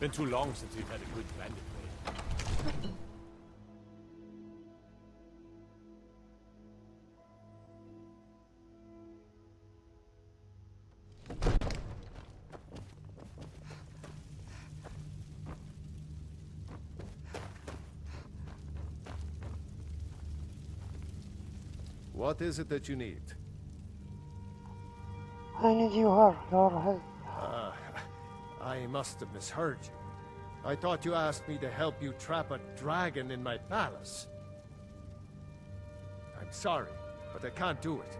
Been too long since we've had a good bandit raid. What is it that you need? I need your help. I must have misheard you. I thought you asked me to help you trap a dragon in my palace. I'm sorry, but I can't do it.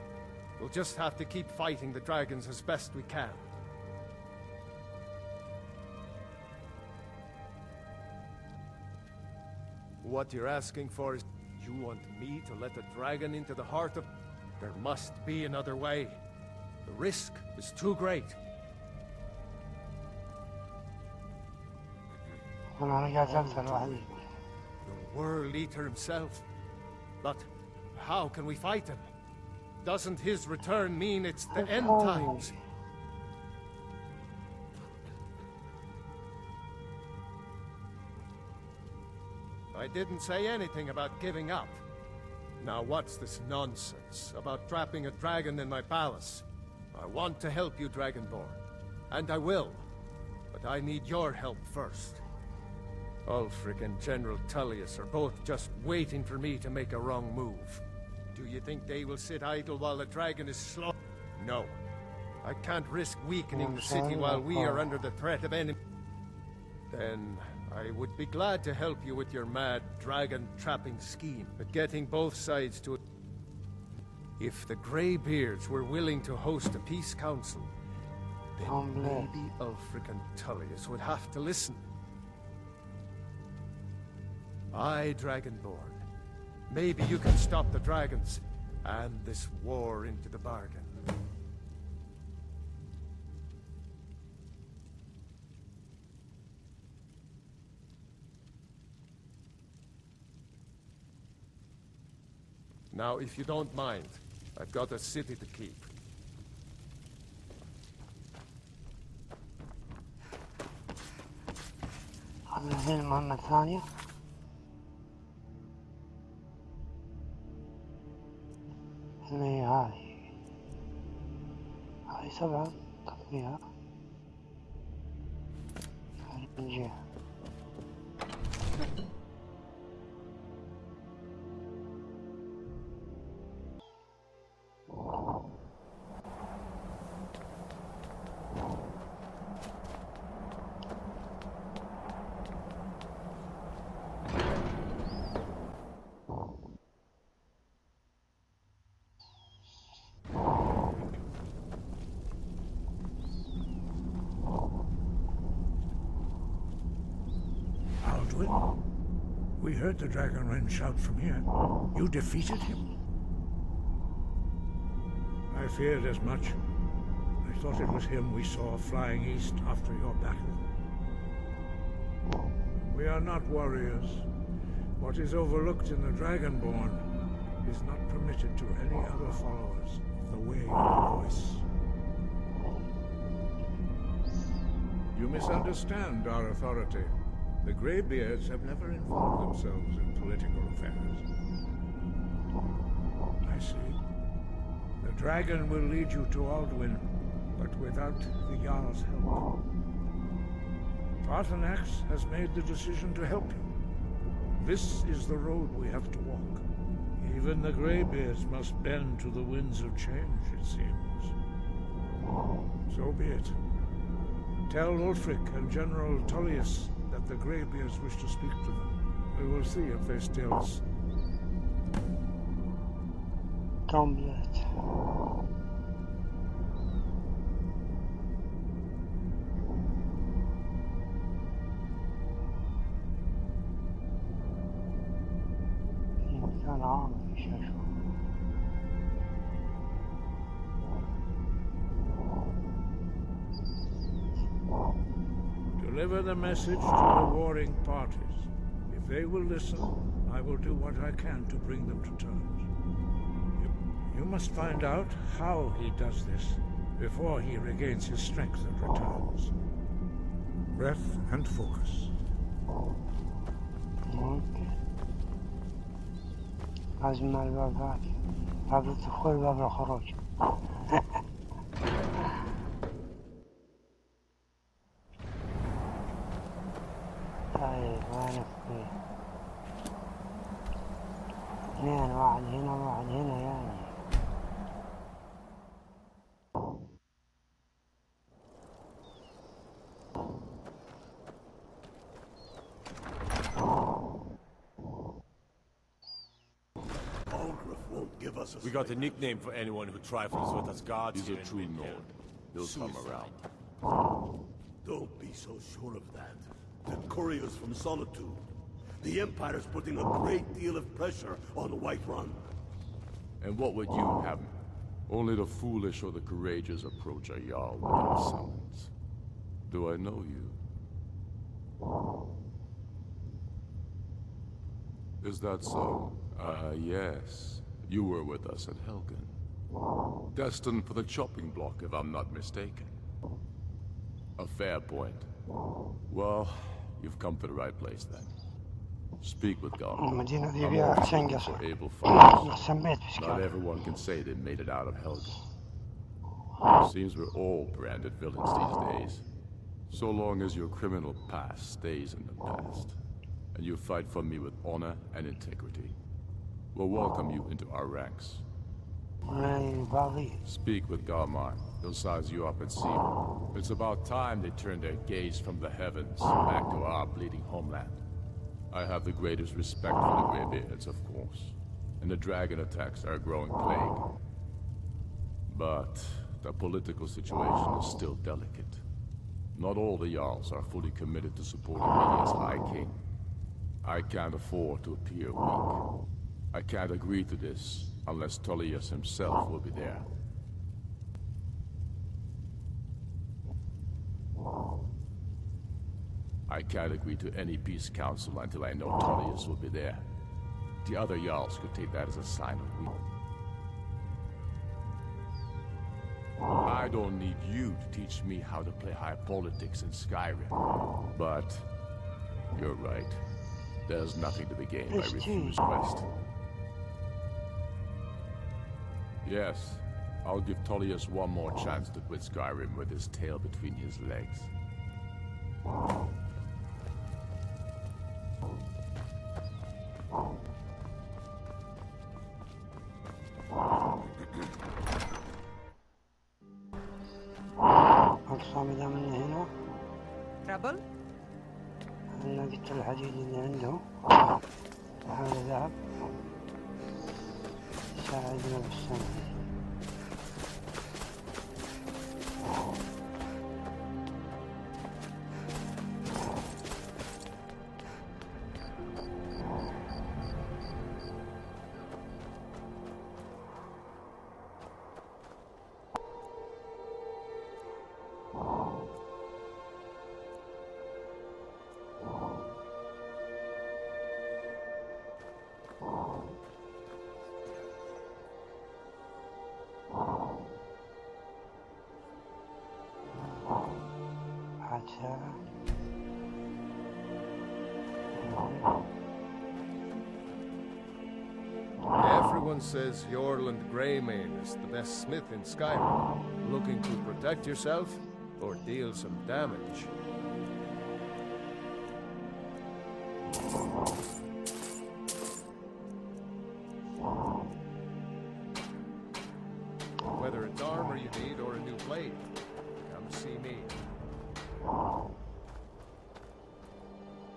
We'll just have to keep fighting the dragons as best we can. What you're asking for is, you want me to let a dragon into the heart of... There must be another way. The risk is too great. The World Eater himself. But how can we fight him? Doesn't his return mean it's the end times? I didn't say anything about giving up. Now what's this nonsense about trapping a dragon in my palace? I want to help you, Dragonborn. And I will. But I need your help first. Ulfric and General Tullius are both just waiting for me to make a wrong move. Do you think they will sit idle while the dragon is slow? No. I can't risk weakening the city while we are under the threat of enemy. Then I would be glad to help you with your mad dragon trapping scheme, but getting both sides to... If the Greybeards were willing to host a peace council, then maybe Ulfric and Tullius would have to listen. Aye, Dragonborn. Maybe you can stop the dragons, and this war into the bargain. Now, if you don't mind, I've got a city to keep. هذه المهمة الثانية. اللي هي هذه 7 تطبيقها نجيها. We heard the dragon wren shout from here. You defeated him? I feared as much. I thought it was him we saw flying east after your battle. We are not warriors. What is overlooked in the Dragonborn is not permitted to any other followers of the Way of the Voice. You misunderstand our authority. The Greybeards have never involved themselves in political affairs. I see. The dragon will lead you to Alduin, but without the Jarl's help. Paarthurnax has made the decision to help you. This is the road we have to walk. Even the Greybeards must bend to the winds of change, it seems. So be it. Tell Ulfric and General Tullius that the Greybeards wish to speak to them. We will see if they still... Goblet. كان عام في شاشة. Deliver the message to the warring parties. If they will listen, I will do what I can to bring them to terms. You must find out how he does this before he regains his strength and returns. breath and focus. ممكن. لازم مع البابات. باب الدخول وباب الخروج. طيب وين فيه؟ اثنين، واحد هنا وواحد هنا يعني. We got a nickname for anyone who trifles with us guards. He's a true Nord. He'll come around. Don't be so sure of that. The couriers from Solitude. The Empire's putting a great deal of pressure on Whiterun. And what would you have? Only the foolish or the courageous approach a Jarl without summons. Do I know you? Is that so? Yes. You were with us at Helgen. Destined for the chopping block, if I'm not mistaken. A fair point. Well, you've come to the right place then. Speak with God. المدينة ذي I'm فيها always أحسن looking قصر. for able fighters. أحسن بيت في Not سكايرم. everyone can say they made it out of Helgen. Seems we're all branded villains these days. So long as your criminal past stays in the past, and you fight for me with honor and integrity, we'll welcome you into our ranks. الباضي. Speak with Galmar. He'll size you up and see. It's about time they turned their gaze from the heavens back to our bleeding homeland. I have the greatest respect for the Greybeards, of course, and the dragon attacks are a growing plague. But the political situation is still delicate. Not all the Jarls are fully committed to supporting me as High King. I can't afford to appear weak. I can't agree to this unless Tullius himself will be there. I can't agree to any peace council until I know Tullius will be there. The other Jarls could take that as a sign of weakness. I don't need you to teach me how to play high politics in Skyrim. But you're right. There's nothing to be gained by refused quest. Yes, I'll give Tullius one more chance to quit Skyrim with his tail between his legs. الصامدة من هنا. ترابل؟ أنا قلت الحديد اللي عنده. هذا ذهب. ساعدنا بالصمد. Everyone says Yorland Greymane is the best smith in Skyrim. Looking to protect yourself or deal some damage? Whether it's armor you need or a new blade, come see me.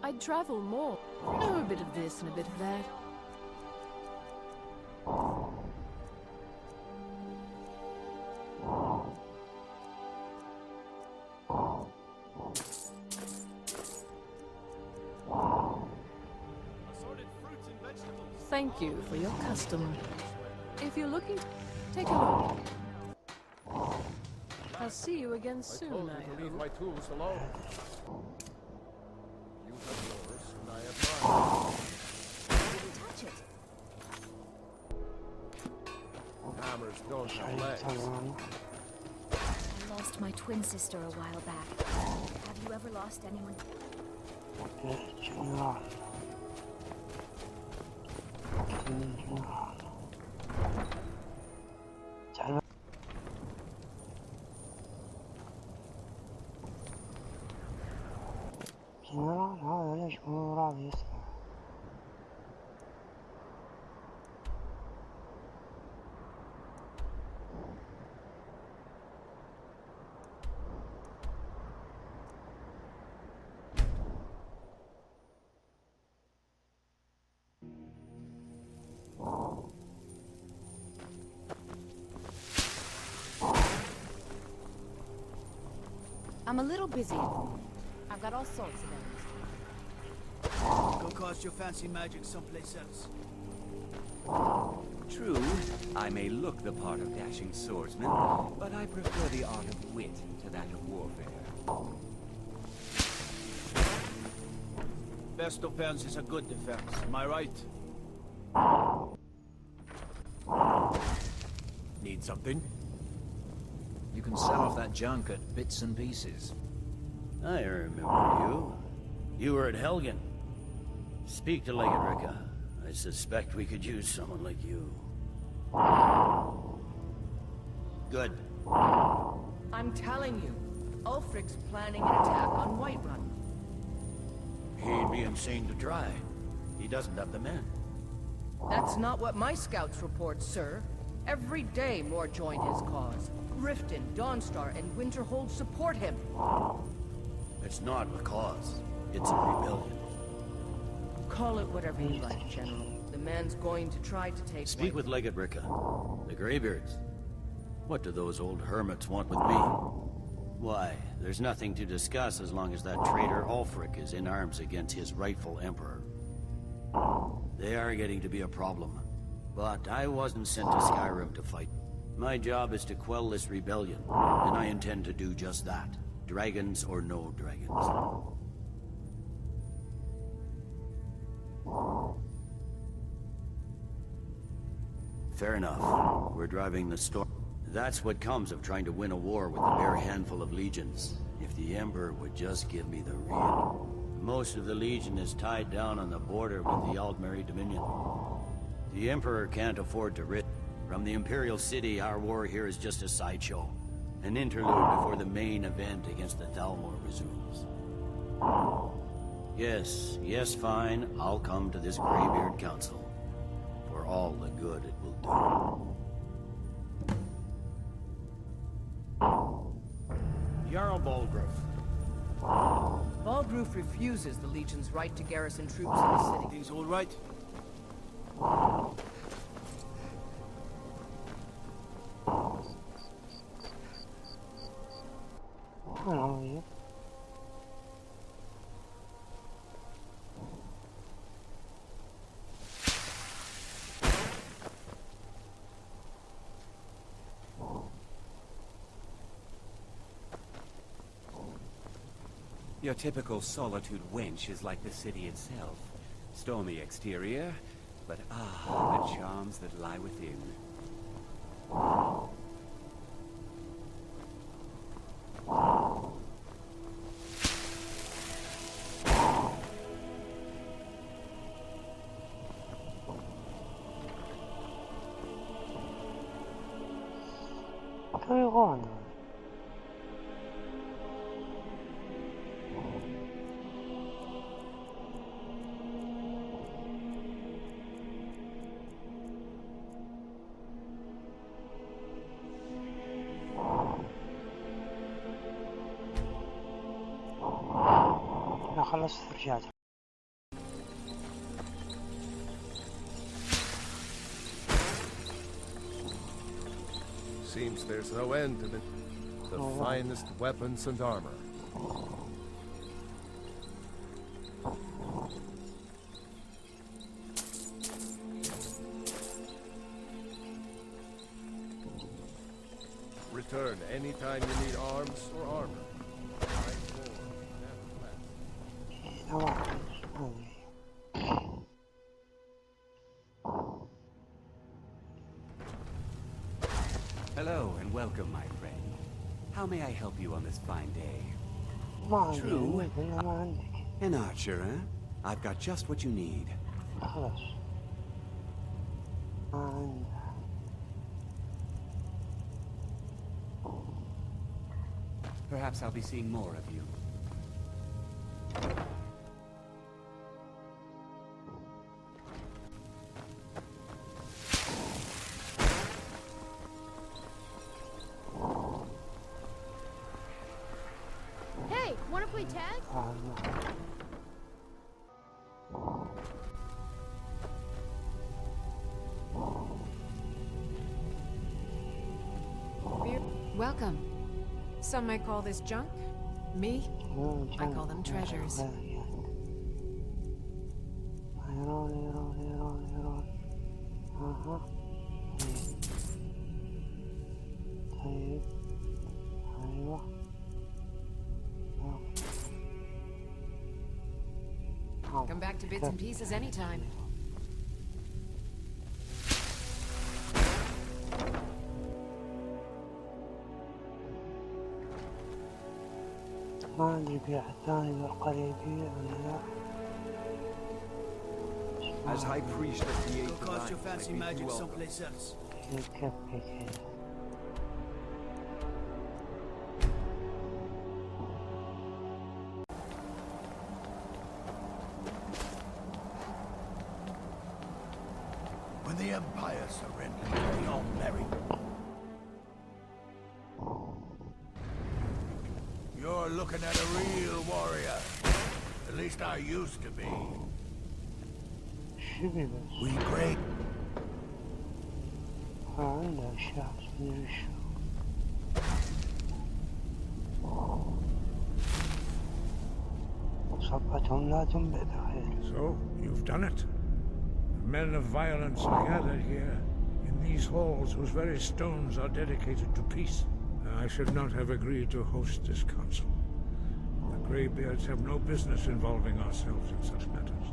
I'd travel more. Know a bit of this and a bit of that. Thank you for your custom. If you're looking to take a look. I'll see you again soon, I told you to leave my tools alone. You have yours, and I have mine. I didn't touch it. Hammers don't have legs. I lost my twin sister a while back. Have you ever lost lost anyone? جنرال تعال جنرال هذا ليش مو راضي يسمع؟ I'm a little busy. I've got all sorts of errands. Go cast your fancy magic someplace else. True, I may look the part of dashing swordsman, but I prefer the art of wit to that of warfare. Best offense is a good defense, am I right? Need something? You can sell off that junk at bits and pieces. I remember you. You were at Helgen. Speak to Legadrika. I suspect we could use someone like you. Good. I'm telling you, Ulfric's planning an attack on Whiterun. He'd be insane to try. He doesn't have the men. That's not what my scouts report, sir. Every day more join his cause. Riften, Dawnstar, and Winterhold support him. It's not a cause. It's a rebellion. Call it whatever you like, General. The man's going to try to take... Speak with Legadrika. The Greybeards. What do those old hermits want with me? Why, there's nothing to discuss as long as that traitor Ulfric is in arms against his rightful emperor. They are getting to be a problem. But I wasn't sent to Skyrim to fight. My job is to quell this rebellion, and I intend to do just that. Dragons or no dragons. Fair enough. We're driving the storm. That's what comes of trying to win a war with a bare handful of legions. If the Emperor would just give me the real. Most of the Legion is tied down on the border with the Aldmeri Dominion. The Emperor can't afford to risk. From the Imperial City, our war here is just a sideshow. An interlude before the main event against the Thalmor resumes. Yes, fine. I'll come to this Greybeard Council. For all the good it will do. Jarl Balgrove. Balgrove refuses the Legion's right to garrison troops in the city. Things all right? Oh, Your typical Solitude wench is like the city itself. Stormy exterior, but the charms that lie within. كيغون أنا خلصت رجعت. Seems there's no end to the finest weapons and armor. Return anytime you need arms or armor. Hello and welcome, my friend. How may I help you on this fine day? ما عندي True. ولا ما عندك. An archer, eh? I've got just what you need. خلاص ما عندي. Perhaps I'll be seeing more of you. Hey, wanna play tag? Welcome. Some might call this junk. Me, I call them treasures. طيب ايوه Come back to bits and pieces anytime. ما ادري في احد ثاني بالقرية ولا لا. As High Priest of the Go cast your fancy magic someplace else. When the Empire surrendered, we all married. You're looking at a real warrior. At least I used to be. We great. عنده أشياء مدري شو. صبتهم لا تنبئ بخير. So, you've done it. The men of violence are gathered here, in these halls whose very stones are dedicated to peace. I should not have agreed to host this council. The Greybeards have no business involving ourselves in such matters.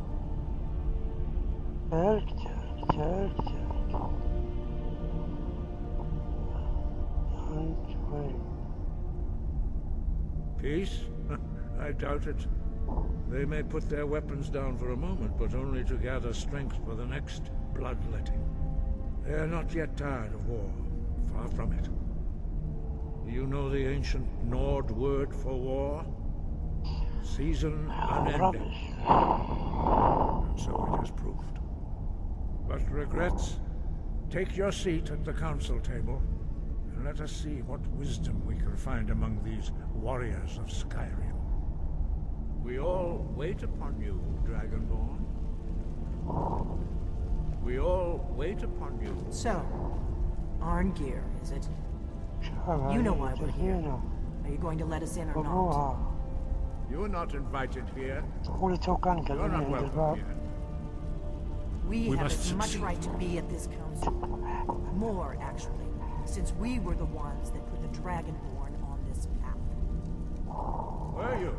Peace? I doubt it. They may put their weapons down for a moment, but only to gather strength for the next bloodletting. They are not yet tired of war. Far from it. You know the ancient Nord word for war? Season unending. And so it has proved. But regrets, take your seat at the council table, and let us see what wisdom we can find among these warriors of Skyrim. We all wait upon you, Dragonborn. We all wait upon you. So, Arngeir, is it? You know why we're here. Are you going to let us in or not? You're not invited here. You're not welcome here. We have must as much succeed. right to be at this council. More, actually, since we were the ones that put the Dragonborn on this path. Were you?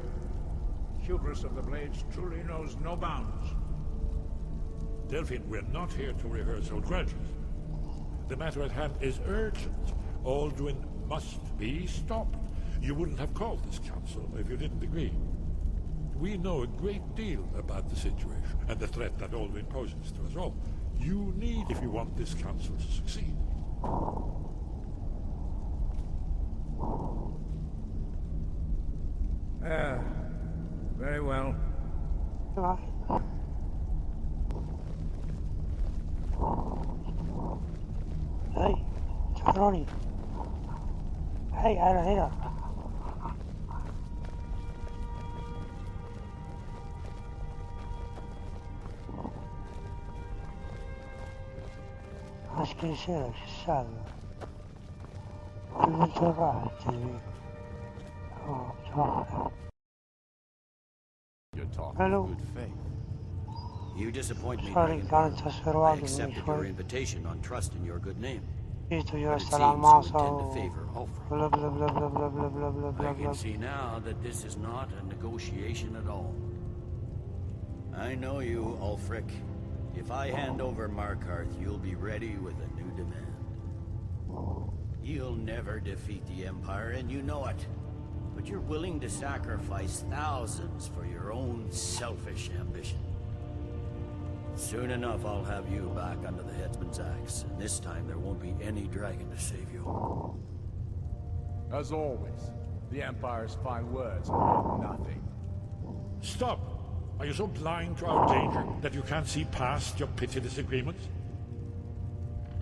Hubris of the Blades truly knows no bounds. Delphine, we're not here to rehearse old grudges. The matter at hand is urgent. Alduin must be stopped. You wouldn't have called this council if you didn't agree. We know a great deal about the situation and the threat that Alduin poses to us all. You need if you want this council to succeed. Very well. Hey, تعالوني. Hey, أنا هنا. مسكين شيء السالفة. البنت راحت تبي. You're talking Hello. in good faith. You disappoint me, Sorry, Dragonborn. كانت تصوير I واجد accepted من your شوي. invitation on trust in your good name. جيت But ويرسل it على seems you المعصى intend to favor Ulfric. بلا بلا بلا بلا بلا بلا بلا بلا بلا I can بلا. see now that this is not a negotiation at all. I know you, Ulfric. If I hand over Markarth, you'll be ready with a new demand. You'll never defeat the Empire, and you know it. but you're willing to sacrifice thousands for your own selfish ambition. Soon enough, I'll have you back under the headsman's axe, and this time there won't be any dragon to save you. As always, the Empire's fine words mean nothing. Stop! Are you so blind to our danger that you can't see past your pitiless agreements?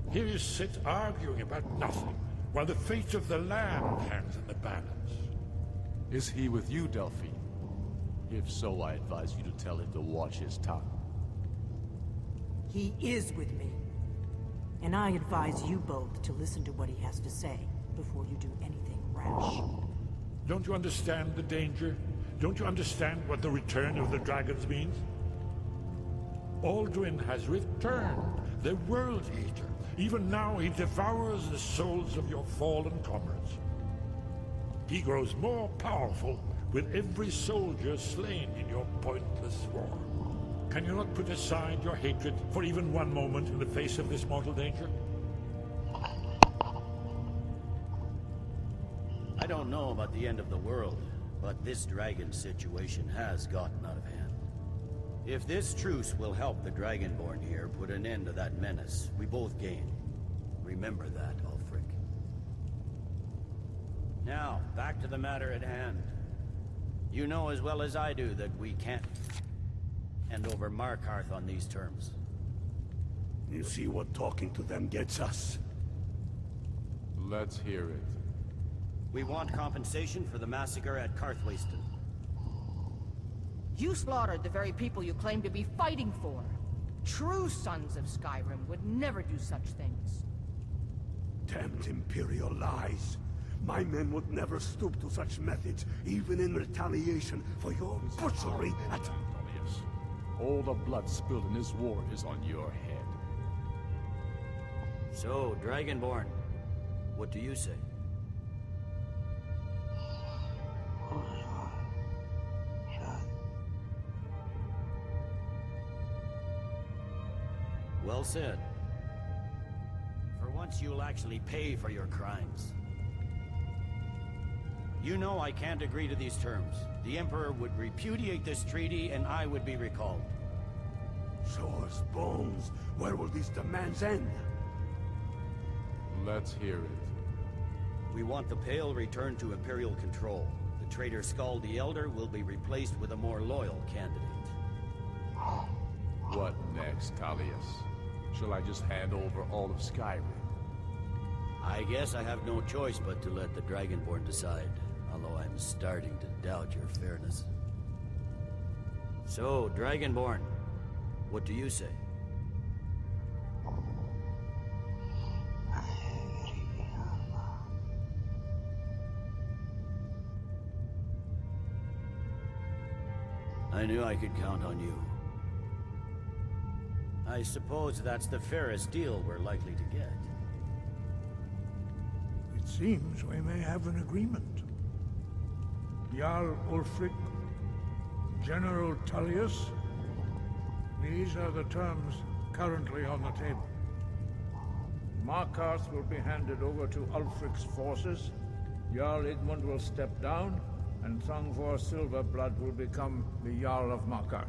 Here you sit arguing about nothing, while the fate of the land hangs in the balance. Is he with you, Delphine? If so, I advise you to tell him to watch his tongue. He is with me. And I advise you both to listen to what he has to say before you do anything rash. Don't you understand the danger? Don't you understand what the return of the dragons means? Alduin has returned, the World Eater. Even now he devours the souls of your fallen comrades. He grows more powerful with every soldier slain in your pointless war. Can you not put aside your hatred for even one moment in the face of this mortal danger? I don't know about the end of the world, but this dragon situation has gotten out of hand. If this truce will help the Dragonborn here put an end to that menace, we both gain. Remember that, Ulfric. Now, back to the matter at hand. You know as well as I do that we can't hand over Markarth on these terms. You see what talking to them gets us? Let's hear it. We want compensation for the massacre at Karthwasten. You slaughtered the very people you claim to be fighting for. True sons of Skyrim would never do such things. Damned Imperial lies. My men would never stoop to such methods, even in retaliation for your butchery at... Antonius, all the blood spilled in this war is on your head. So, Dragonborn, what do you say? Well said. For once you'll actually pay for your crimes. You know I can't agree to these terms. The Emperor would repudiate this treaty and I would be recalled. Show us bones. Where will these demands end? Let's hear it. We want the Pale returned to Imperial control. The traitor Skald the Elder will be replaced with a more loyal candidate. What next, Tullius? Shall I just hand over all of Skyrim? I guess I have no choice but to let the Dragonborn decide, although I'm starting to doubt your fairness. So, Dragonborn, what do you say? I knew I could count on you. I suppose that's the fairest deal we're likely to get. It seems we may have an agreement. Jarl Ulfric, General Tullius, these are the terms currently on the table. Markarth will be handed over to Ulfric's forces, Jarl Igmund will step down, and Thangvor Silverblood will become the Jarl of Markarth.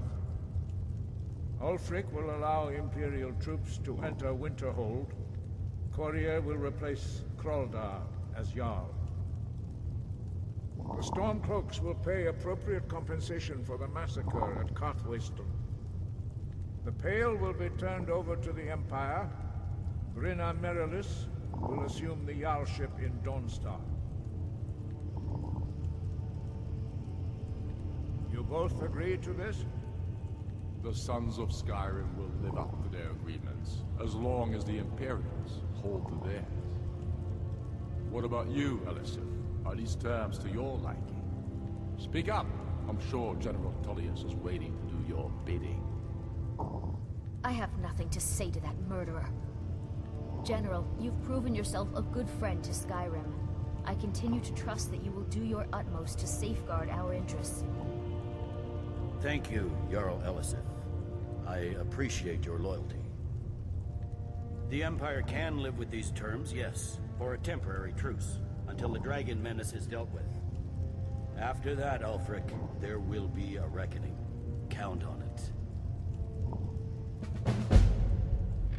Ulfric will allow Imperial troops to enter Winterhold. Courier will replace Kraldar as Jarl. The Stormcloaks will pay appropriate compensation for the massacre at Karthwasten. The Pale will be turned over to the Empire. Brynna Merilis will assume the Jarlship in Dawnstar. You both agree to this? The Sons of Skyrim will live up to their agreements, as long as the Imperials hold to theirs. What about you, Elisif? Are these terms to your liking? Speak up! I'm sure General Tullius is waiting to do your bidding. I have nothing to say to that murderer. General, you've proven yourself a good friend to Skyrim. I continue to trust that you will do your utmost to safeguard our interests. Thank you, Jarl Elisif. I appreciate your loyalty. The Empire can live with these terms, yes, for a temporary truce, until the dragon menace is dealt with. After that, Ulfric, there will be a reckoning. Count on it.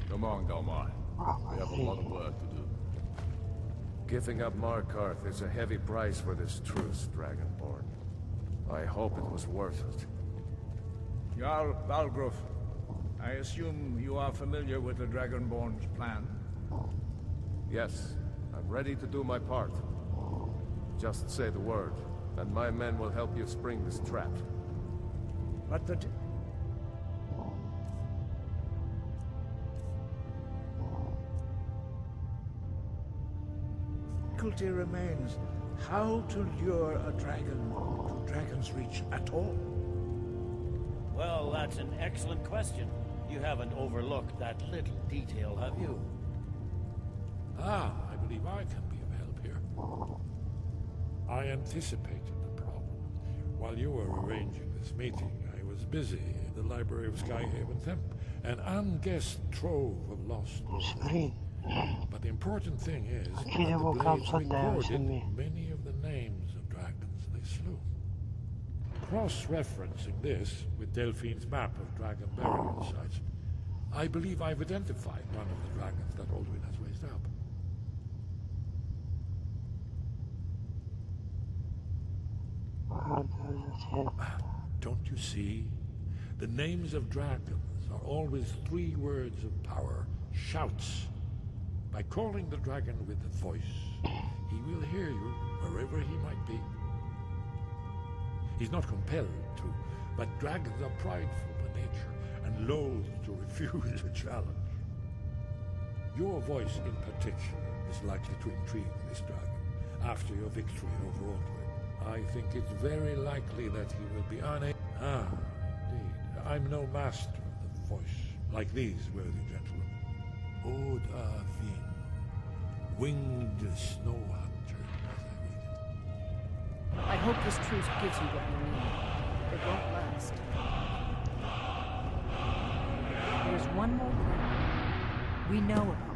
Come on, Galmar. We have a lot of work to do. Giving up Markarth is a heavy price for this truce, Dragonborn. I hope it was worth it. Jarl Balgruuf, I assume you are familiar with the Dragonborn's plan? Yes, I'm ready to do my part. Just say the word, and my men will help you spring this trap. But the difficulty remains how to lure a dragon to Dragon's Reach at all. Well, that's an excellent question. You haven't overlooked that little detail, have you? Ah, I believe I can be of help here. I anticipated the problem. While you were arranging this meeting, I was busy in the library of Skyhaven Temp, an unguessed trove of lost lore. But the important thing is that the blades recorded many of the names of dragons they slew. Cross-referencing this with Delphine's map of dragon burial sites, I believe I've identified one of the dragons that Alduin has raised up. Don't you see? The names of dragons are always 3 words of power, shouts. By calling the dragon with a voice, he will hear you wherever he might be. He's not compelled to, but dragons are prideful by nature and loath to refuse a challenge. Your voice in particular is likely to intrigue this dragon after your victory over Alduin. I think it's very likely that he will be unable... Ah, indeed. I'm no master of the voice, like these worthy gentlemen. Odahvin, winged snow hunter, as I read it. I hope this truce gives you what you need. It won't last. There's one more thing. We know about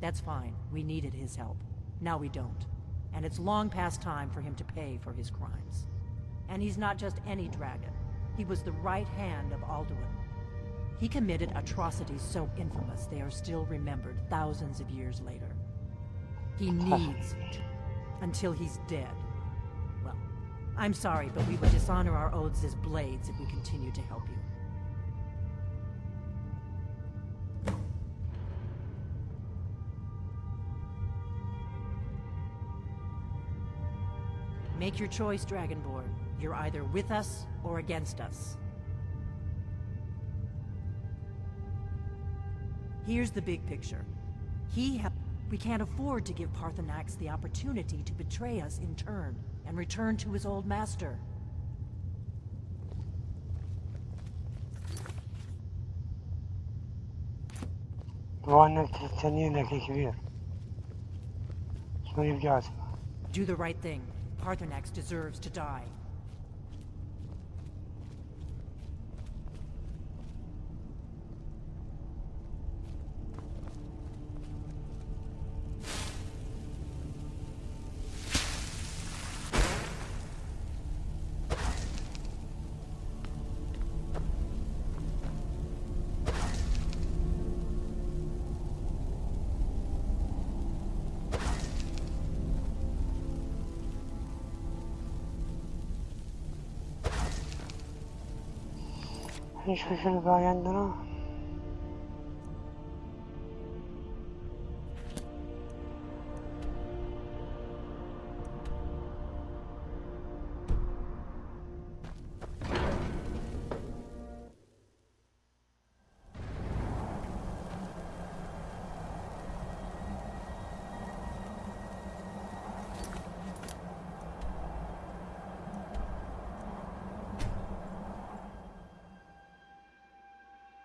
That's fine. We needed his help. Now we don't. And it's long past time for him to pay for his crimes. And he's not just any dragon. He was the right hand of Alduin. He committed atrocities so infamous they are still remembered thousands of years later. He needs to, until he's dead. Well, I'm sorry, but we would dishonor our oaths as blades if we continue to help you. Make your choice, Dragonborn. You're either with us or against us. Here's the big picture. We can't afford to give Paarthurnax the opportunity to betray us in turn and return to his old master. Do the right thing. Paarthurnax deserves to die. نشوف شنو باقي عندنا.